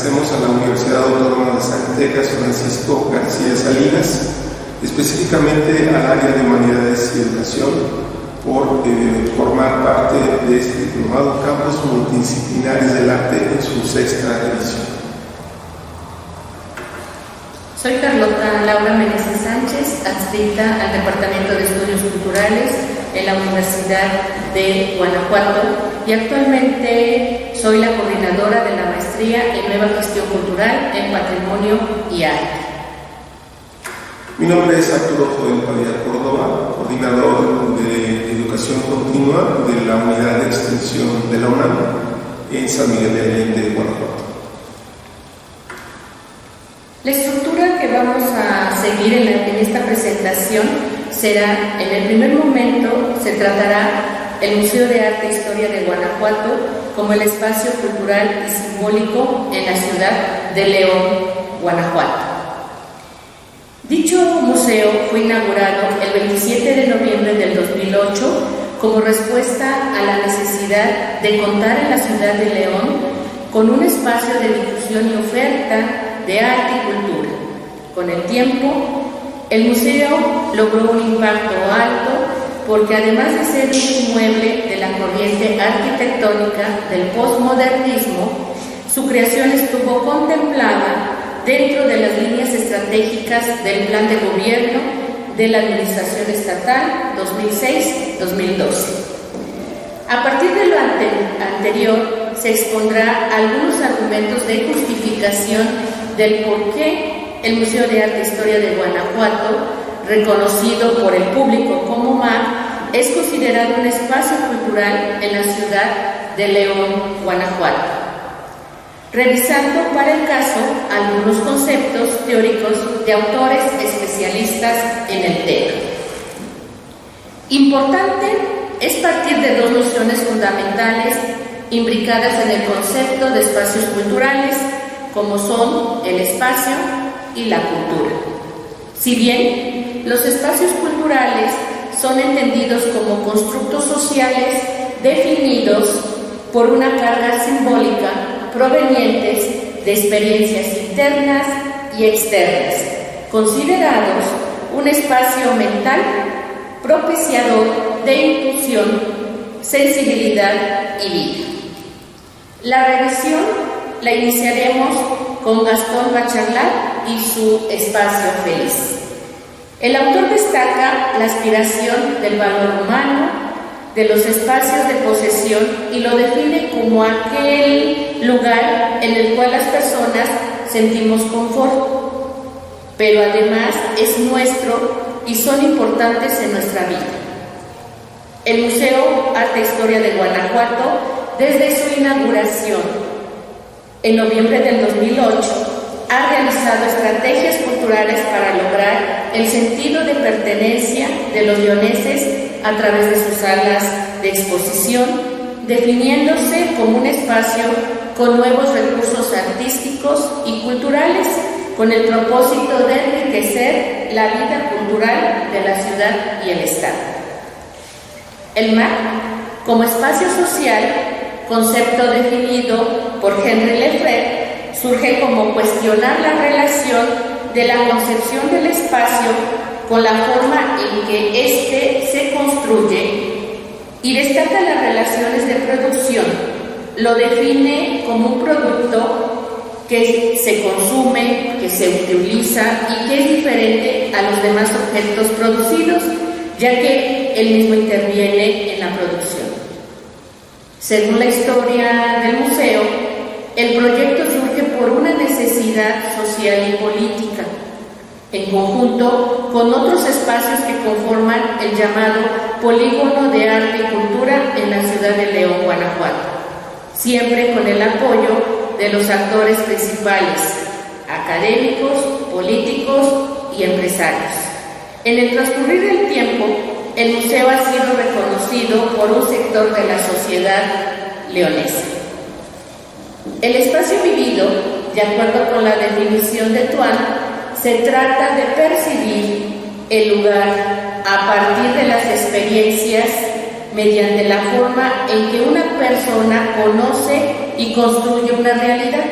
agradecemos a la Universidad Autónoma de Zacatecas, Francisco García Salinas, específicamente al área de Humanidades y Educación, por formar parte de este diplomado Campos Multidisciplinarios del Arte en su 6ª edición. Soy Carlota Laura Meneses Sánchez, adscrita al Departamento de Estudios Culturales en la Universidad de Guanajuato, y actualmente soy la coordinadora de la maestría en Nueva Gestión Cultural en Patrimonio y Arte. Mi nombre es Arturo Joel Padilla Córdoba, coordinador de Educación Continua de la Unidad de Extensión de la UNAM en San Miguel de Allende, Guanajuato. La estructura que vamos a seguir en esta presentación será: en el primer momento se tratará el Museo de Arte e Historia de Guanajuato como el espacio cultural y simbólico en la ciudad de León, Guanajuato. Dicho museo fue inaugurado el 27 de noviembre del 2008 como respuesta a la necesidad de contar en la ciudad de León con un espacio de difusión y oferta de arte y cultura. Con el tiempo, el museo logró un impacto alto porque, además de ser un inmueble de la corriente arquitectónica del postmodernismo, su creación estuvo contemplada dentro de las líneas estratégicas del Plan de Gobierno de la Administración Estatal 2006-2012. A partir de lo anterior, se expondrá algunos argumentos de justificación del por qué el Museo de Arte e Historia de Guanajuato, reconocido por el público como MAC, es considerado un espacio cultural en la ciudad de León, Guanajuato, revisando para el caso algunos conceptos teóricos de autores especialistas en el tema. Importante es partir de dos nociones fundamentales imbricadas en el concepto de espacios culturales, como son el espacio y la cultura. Si bien los espacios culturales son entendidos como constructos sociales definidos por una carga simbólica provenientes de experiencias internas y externas, considerados un espacio mental propiciador de intuición, sensibilidad y vida. La revisión la iniciaremos con Gastón Bacharlat y su Espacio Feliz. El autor destaca la aspiración del valor humano, de los espacios de posesión, y lo define como aquel lugar en el cual las personas sentimos confort, pero además es nuestro y son importantes en nuestra vida. El Museo Arte e Historia de Guanajuato, desde su inauguración en noviembre del 2008, ha realizado estrategias culturales para lograr el sentido de pertenencia de los leoneses a través de sus salas de exposición, definiéndose como un espacio con nuevos recursos artísticos y culturales, con el propósito de enriquecer la vida cultural de la ciudad y el Estado. El MAC, como espacio social, concepto definido por Henry Lefebvre, surge como cuestionar la relación de la concepción del espacio con la forma en que éste se construye, y destaca las relaciones de producción. Lo define como un producto que se consume, que se utiliza y que es diferente a los demás objetos producidos, ya que él mismo interviene en la producción. Según la historia del museo, el proyecto surge por una necesidad social y política, en conjunto con otros espacios que conforman el llamado Polígono de Arte y Cultura en la ciudad de León, Guanajuato, siempre con el apoyo de los actores principales, académicos, políticos y empresarios. En el transcurrir del tiempo, el museo ha sido reconocido por un sector de la sociedad leonesa. El espacio vivido, de acuerdo con la definición de Tuan, se trata de percibir el lugar a partir de las experiencias mediante la forma en que una persona conoce y construye una realidad.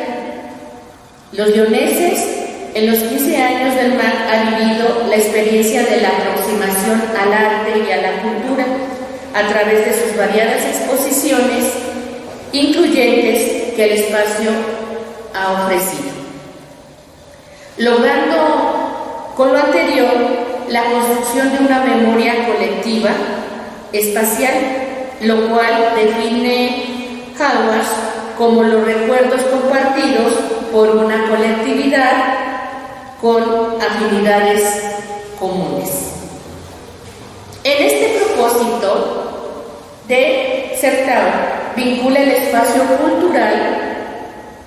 Los leoneses en los 15 años del MAC han vivido la experiencia de la aproximación al arte y a la cultura a través de sus variadas exposiciones incluyentes que el espacio ha ofrecido, logrando con lo anterior la construcción de una memoria colectiva espacial, lo cual define Hawass como los recuerdos compartidos por una colectividad con afinidades comunes. En este propósito de certamen vincula el espacio cultural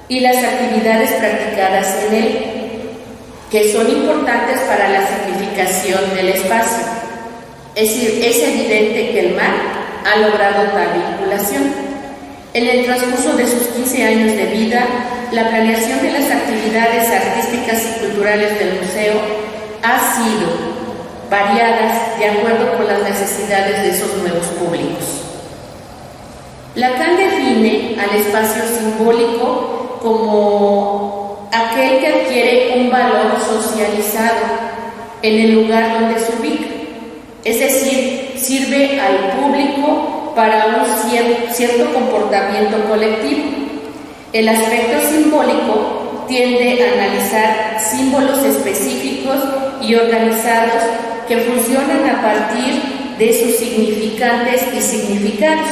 y las actividades practicadas en él, que son importantes para la significación del espacio. Es decir, es evidente que el MAC ha logrado tal vinculación. En el transcurso de sus 15 años de vida, la planeación de las actividades artísticas y culturales del museo ha sido variadas de acuerdo con las necesidades de esos nuevos públicos. Lacan define al espacio simbólico como aquel que adquiere un valor socializado en el lugar donde se ubica, es decir, sirve al público para un cierto comportamiento colectivo. El aspecto simbólico tiende a analizar símbolos específicos y organizados que funcionan a partir de sus significantes y significados.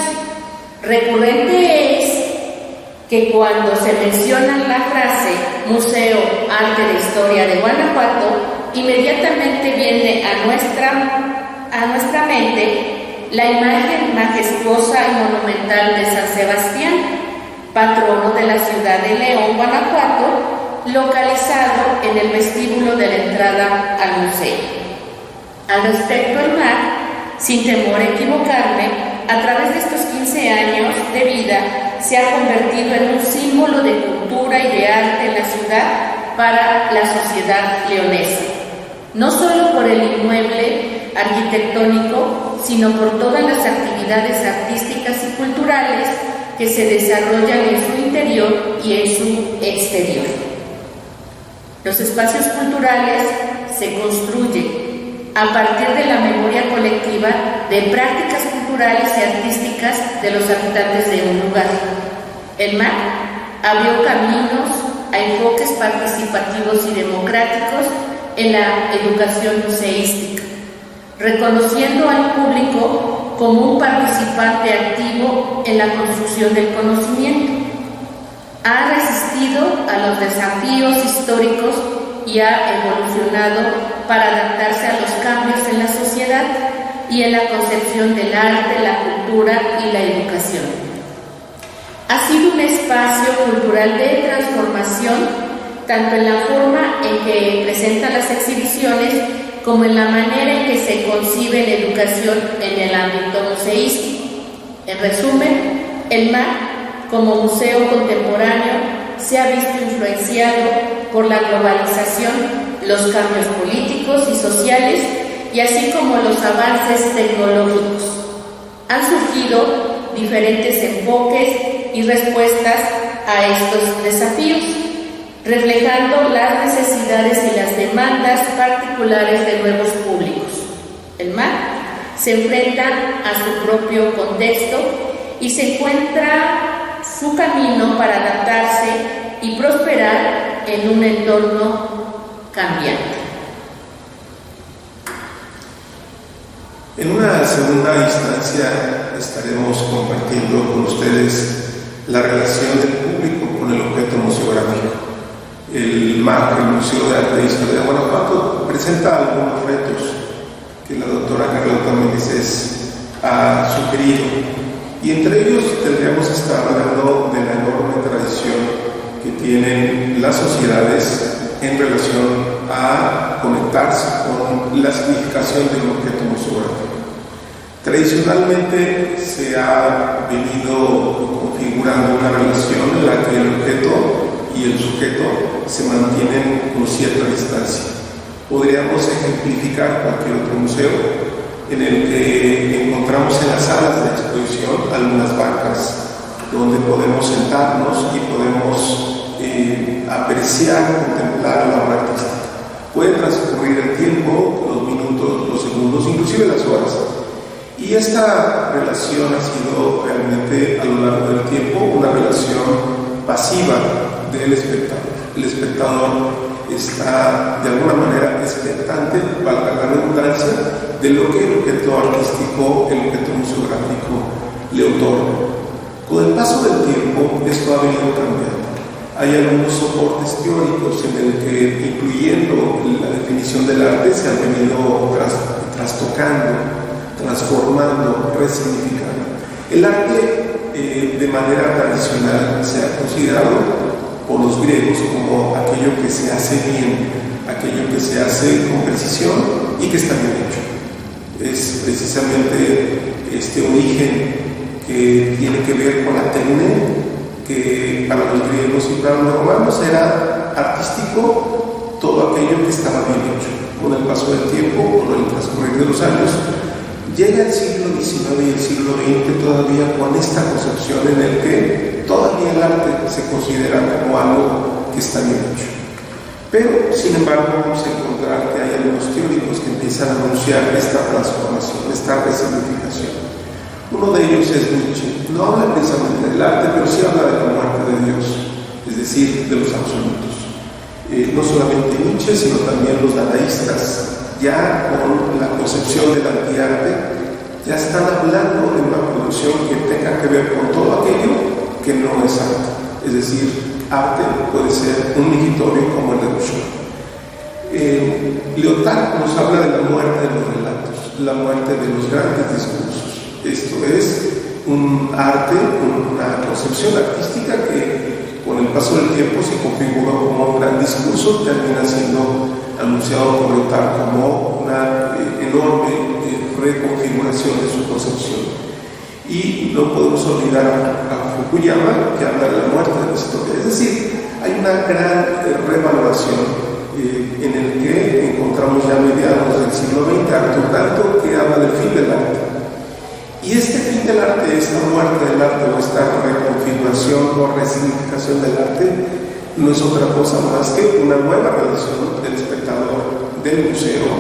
Recurrente es que cuando se menciona la frase Museo Arte de Historia de Guanajuato, inmediatamente viene a nuestra mente la imagen majestuosa y monumental de San Sebastián, patrono de la ciudad de León, Guanajuato, localizado en el vestíbulo de la entrada al museo. Al respecto, el MAC, sin temor a equivocarme, a través de estos 15 años de vida, se ha convertido en un símbolo de cultura y de arte en la ciudad para la sociedad leonesa, no solo por el inmueble arquitectónico, sino por todas las actividades artísticas y culturales que se desarrollan en su interior y en su exterior. Los espacios culturales se construyen a partir de la memoria colectiva de prácticas culturales y artísticas de los habitantes de un lugar. El MAC abrió caminos a enfoques participativos y democráticos en la educación museística, reconociendo al público como un participante activo en la construcción del conocimiento. Ha resistido a los desafíos históricos y ha evolucionado para adaptarse a los cambios en la sociedad y en la concepción del arte, la cultura y la educación. Ha sido un espacio cultural de transformación, tanto en la forma en que presenta las exhibiciones como en la manera en que se concibe la educación en el ámbito museístico. En resumen, el MAC, como museo contemporáneo, se ha visto influenciado por la globalización, los cambios políticos y sociales, y así como los avances tecnológicos. Han surgido diferentes enfoques y respuestas a estos desafíos, reflejando las necesidades y las demandas particulares de nuevos públicos. El MAC se enfrenta a su propio contexto y se encuentra su camino para adaptarse y prosperar en un entorno cambiante. En una segunda instancia estaremos compartiendo con ustedes la relación del público con el objeto museográfico. El MAC, el Museo de Arte e Historia de Guanajuato, presenta algunos retos que la doctora Carlota Meneses ha sugerido, y entre ellos tendríamos que estar hablando de la enorme tradición que tienen las sociedades en relación a conectarse con la significación de un objeto museográfico. Tradicionalmente se ha venido configurando una relación en la que el objeto y el sujeto se mantienen con cierta distancia. Podríamos ejemplificar cualquier otro museo en el que encontramos en las salas de exposición algunas bancas donde podemos sentarnos y podemos apreciar, contemplar la obra artística. Puede transcurrir el tiempo, los minutos, los segundos, inclusive las horas. Y esta relación ha sido realmente a lo largo del tiempo una relación pasiva del espectador. El espectador está de alguna manera expectante, valga la redundancia, de lo que el objeto artístico, el objeto museográfico le otorga. Con el paso del tiempo esto ha venido cambiando. Hay algunos soportes teóricos en el que, incluyendo la definición del arte, se han venido trastocando, transformando, resignificando. El arte, de manera tradicional, se ha considerado por los griegos como aquello que se hace bien, aquello que se hace con precisión y que está bien hecho. Es precisamente este origen que tiene que ver con la técnica, que para los griegos y para los romanos era artístico todo aquello que estaba bien hecho. Con el paso del tiempo, con el transcurrir de los años, llega el siglo XIX y el siglo XX todavía con esta concepción en el que todavía el arte se considera como algo que está bien hecho. Pero, sin embargo, vamos a encontrar que hay algunos teóricos que empiezan a anunciar esta transformación, esta resignificación. Uno de ellos es Nietzsche. No habla precisamente del arte, pero sí habla de la muerte de Dios, es decir, de los absolutos. No solamente Nietzsche, sino también los dadaístas, ya con la concepción del antiarte, ya están hablando de una producción que tenga que ver con todo aquello que no es arte. Es decir, arte puede ser un migitorio como el de Bouchard. Lyotard nos habla de la muerte de los relatos, la muerte de los grandes discursos. Esto es un arte, una concepción artística que con el paso del tiempo se configuró como un gran discurso, termina siendo anunciado por Lyotard como una enorme reconfiguración de su concepción. Y no podemos olvidar a Fukuyama, que habla de la muerte de la historia. Es decir, hay una gran revaloración en el que encontramos ya a mediados del siglo XX a Arthur Danto, que habla del fin del arte. Y este fin del arte, esta muerte del arte o esta reconfiguración o resignificación del arte, no es otra cosa más que una nueva relación del espectador del museo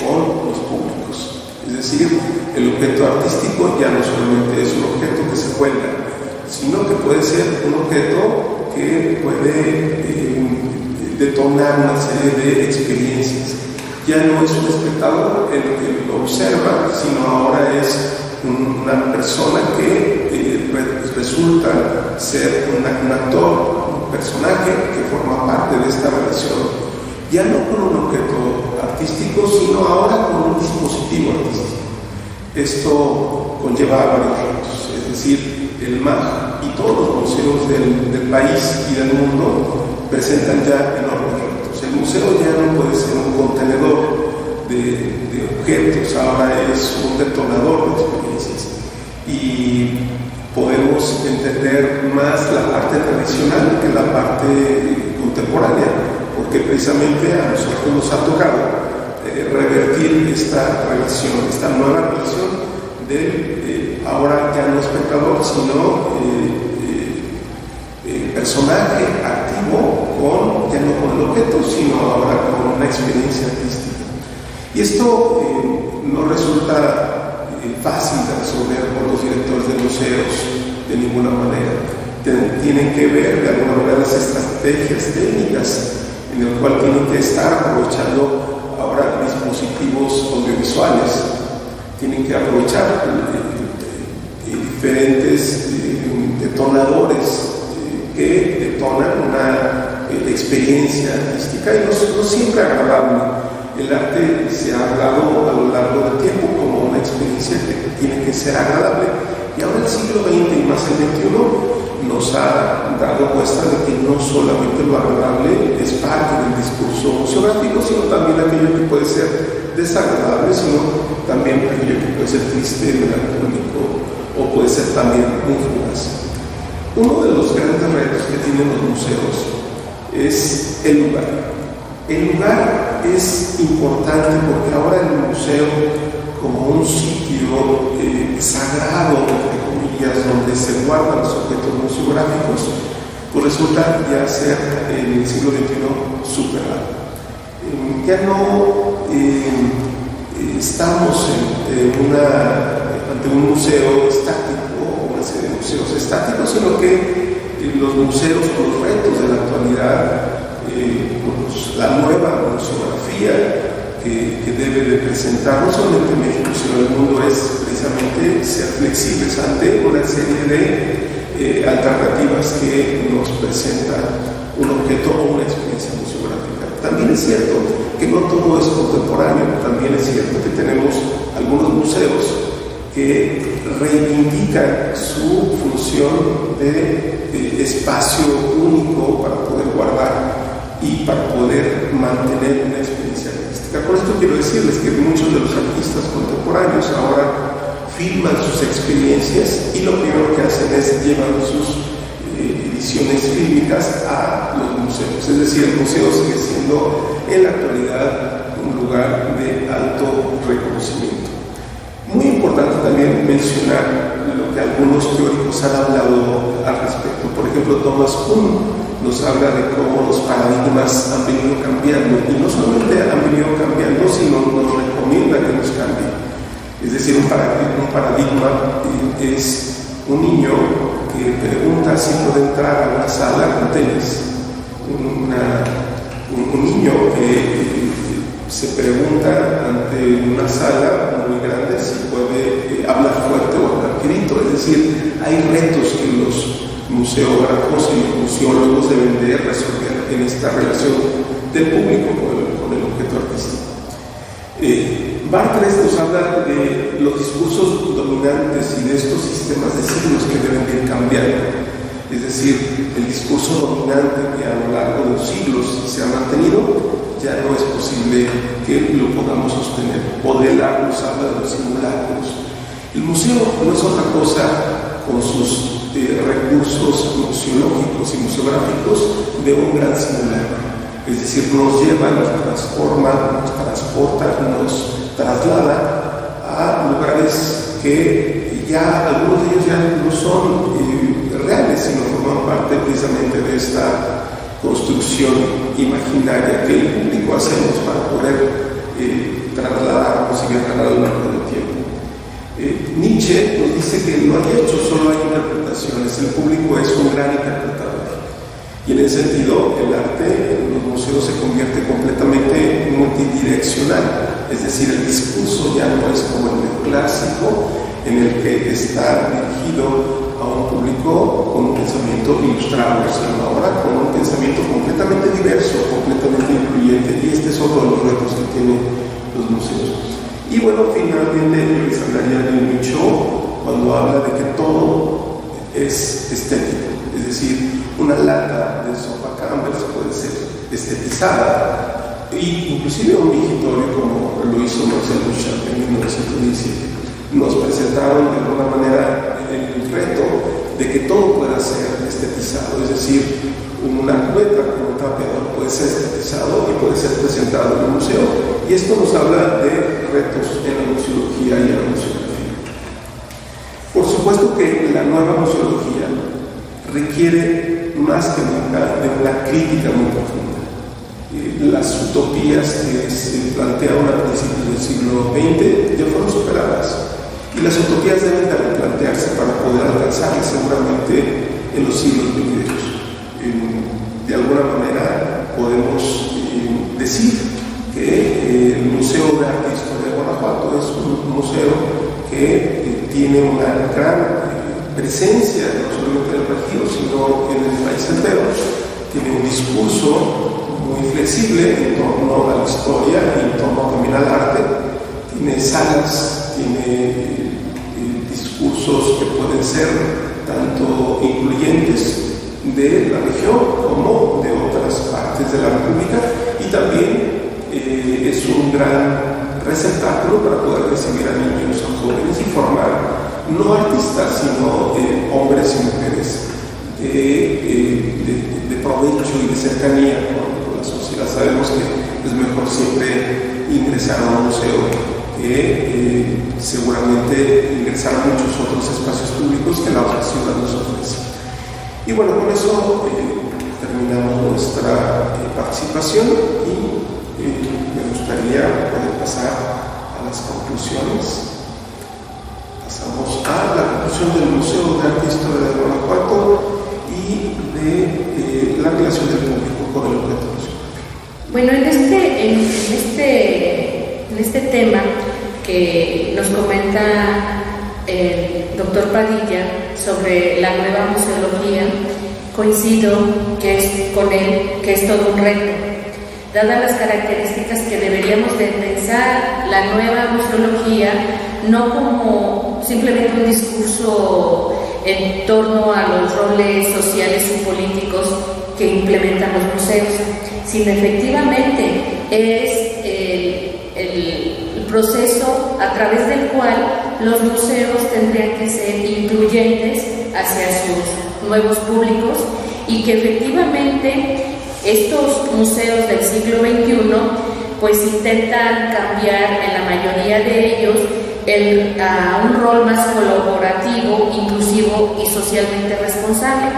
con los públicos. Es decir, el objeto artístico ya no solamente es un objeto que se cuelga, sino que puede ser un objeto que puede detonar una serie de experiencias. Ya no es un espectador el que lo observa, sino ahora es una persona que resulta ser un actor, un personaje que forma parte de esta relación, ya no con un objeto artístico, sino ahora con un dispositivo artístico. Esto conlleva varios retos, es decir, el MAG y todos los museos del país y del mundo presentan ya enormes retos. El museo ya no puede ser un contenedor de objetos, ahora es un detonador de experiencias. Y podemos entender más la parte tradicional que la parte contemporánea, porque precisamente a nosotros nos ha tocado revertir esta relación, esta nueva relación del ahora ya no espectador, sino personaje activo ya no con el objeto, sino ahora con una experiencia artística. Y esto no resulta fácil de resolver por los directores de museos de ninguna manera. Tienen que ver de alguna manera las estrategias técnicas en el cual tienen que estar aprovechando ahora dispositivos audiovisuales, tienen que aprovechar diferentes detonadores que detonan una experiencia artística y no siempre agradable. El arte se ha hablado a lo largo del tiempo como una experiencia que tiene que ser agradable, y ahora el siglo XX y más el XXI nos ha dado muestra de que no solamente lo agradable es parte del discurso museográfico, sino también aquello que puede ser desagradable, sino también aquello que puede ser triste, melancólico o puede ser también muy fugaz. Uno de los grandes retos que tienen los museos es el lugar. El lugar es importante porque ahora el museo, como un sitio sagrado, entre comillas, donde se guardan los objetos museográficos, pues resulta ya ser en el siglo XXI superado. Ya no estamos ante un museo estático o una serie de museos estáticos, sino que los museos con los retos de la actualidad, la nueva museografía que debe de presentar no solamente en México sino en el mundo es precisamente ser flexibles ante una serie de alternativas que nos presenta un objeto o una experiencia museográfica. También es cierto que no todo es contemporáneo, también es cierto que tenemos algunos museos que reivindican su función de espacio único para poder guardar y para poder mantener una experiencia artística. Con esto quiero decirles que muchos de los artistas contemporáneos ahora filman sus experiencias y lo primero que hacen es llevar sus ediciones fílmicas a los museos. Es decir, el museo sigue siendo en la actualidad un lugar de alto reconocimiento. Muy importante también mencionar lo que algunos teóricos han hablado al respecto. Por ejemplo, Thomas Kuhn nos habla de cómo los paradigmas han venido cambiando, y no solamente han venido cambiando, sino nos recomienda que nos cambien. Es decir, un paradigma es un niño que pregunta si puede entrar a una sala con tenis, un niño que se pregunta ante una sala muy grande si puede hablar fuerte o hablar grito. Es decir, hay retos que los museógrafos y los museólogos deben de resolver en esta relación del público con el objeto artístico. Barthes nos habla de los discursos dominantes y de estos sistemas de siglos que deben de ir cambiando. Es decir, el discurso dominante que a lo largo de los siglos se ha mantenido ya no es posible que lo podamos sostener. Baudelaire nos habla de los simulacros. El museo no es otra cosa con sus recursos museológicos y museográficos de un gran simulacro. Es decir, nos lleva, nos transforma, nos transporta, nos traslada a lugares que ya algunos de ellos ya no son reales, sino forman parte precisamente de esta construcción imaginaria que el público hacemos para poder trasladarnos y viajar a lo largo del tiempo. Nietzsche nos dice que no hay hechos, solo hay interpretaciones. El público es un gran interpretador. Y en ese sentido, el arte en los museos se convierte completamente multidireccional. Es decir, el discurso ya no es como en el clásico, en el que está dirigido a un público con un pensamiento ilustrado, sino ahora con un pensamiento completamente diverso, completamente incluyente. Y este es otro de los retos que tienen los museos. Y bueno, finalmente yo les hablaría de Michaud cuando habla de que todo es estético. Es decir, una lata de sopa Campbell puede ser estetizada, e inclusive un vigitorio como lo hizo Marcel Duchamp en 1917. Nos presentaron de alguna manera el reto de que todo pueda ser estetizado, es decir, una cubeta con un trapeador puede ser estetizado y puede ser presentado en un museo, y esto nos habla de retos en la museología y en la museografía. Por supuesto que la nueva museología requiere más que nunca de una crítica muy profunda. Las utopías que se plantearon a principios del siglo XX ya fueron superadas, y las utopías deben de replantearse para poder alcanzarlas seguramente en los siglos venideros. De alguna manera podemos decir que el Museo de Arte e Historia de Guanajuato es un museo que tiene una gran presencia no solamente en el Bajío, sino en el país entero. Tiene un discurso muy flexible en torno a la historia y en torno también al arte. Tiene salas, tiene discursos que pueden ser tanto incluyentes de la región como de otras partes de la República, y también es un gran receptáculo para poder recibir a niños, a jóvenes y formar no artistas, sino hombres y mujeres de provecho y de cercanía con la sociedad. Sabemos que es mejor siempre ingresar a un museo que seguramente ingresar a muchos otros espacios públicos que la otra ciudad nos ofrece. Y bueno, con eso terminamos nuestra participación y me gustaría poder pasar a las conclusiones. Pasamos a la conclusión del Museo de Arte e Historia de Guanajuato y de la relación del público con el objeto museográfico. Bueno, en este tema que nos comenta el doctor Padilla sobre la nueva museología, coincido con él que es todo un reto, dadas las características que deberíamos de pensar la nueva museología no como simplemente un discurso en torno a los roles sociales y políticos que implementan los museos, sino efectivamente es el proceso a través del cual los museos tendrían que ser incluyentes hacia sus nuevos públicos y que efectivamente estos museos del siglo XXI pues intentan cambiar en la mayoría de ellos a un rol más colaborativo, inclusivo y socialmente responsable.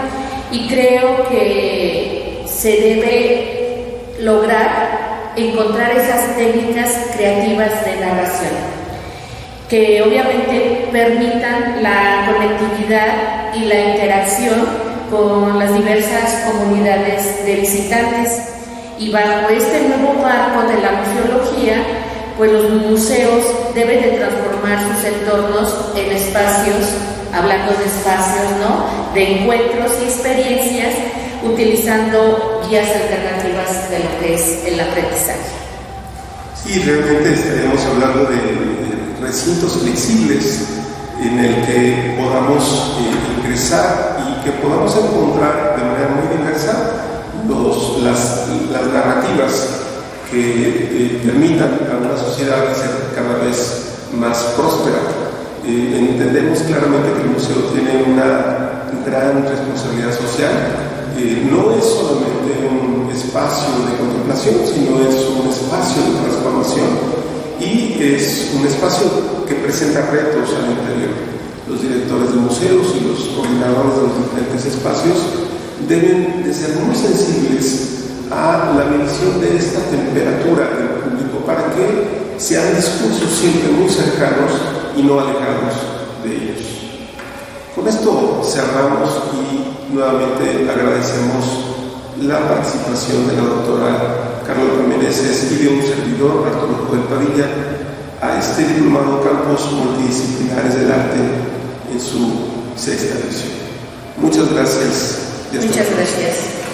Y creo que se debe lograr encontrar esas técnicas creativas de narración que obviamente permitan la conectividad y la interacción con las diversas comunidades de visitantes. Y bajo este nuevo marco de la museología, pues los museos deben de transformar sus entornos en espacios, hablando de espacios, ¿no?, de encuentros y experiencias, utilizando guías alternativas de lo que es el aprendizaje. Sí, realmente estaríamos hablando de recintos flexibles en el que podamos ingresar y que podamos encontrar de manera muy diversa las narrativas que permitan a una sociedad ser cada vez más próspera. Entendemos claramente que el museo tiene una gran responsabilidad social. No es solamente un espacio de contemplación, sino es un espacio de transformación y es un espacio que presenta retos al interior. Los directores de museos y los coordinadores de los diferentes espacios deben de ser muy sensibles a la medición de esta temperatura del público para que sean discursos siempre muy cercanos y no alejados de ellos. Con esto cerramos y nuevamente agradecemos la participación de la doctora Carlota Meneses y de un servidor, Arturo Joel Padilla, a este diplomado Campos Multidisciplinares del Arte en su 6ª edición. Muchas gracias. Muchas gracias.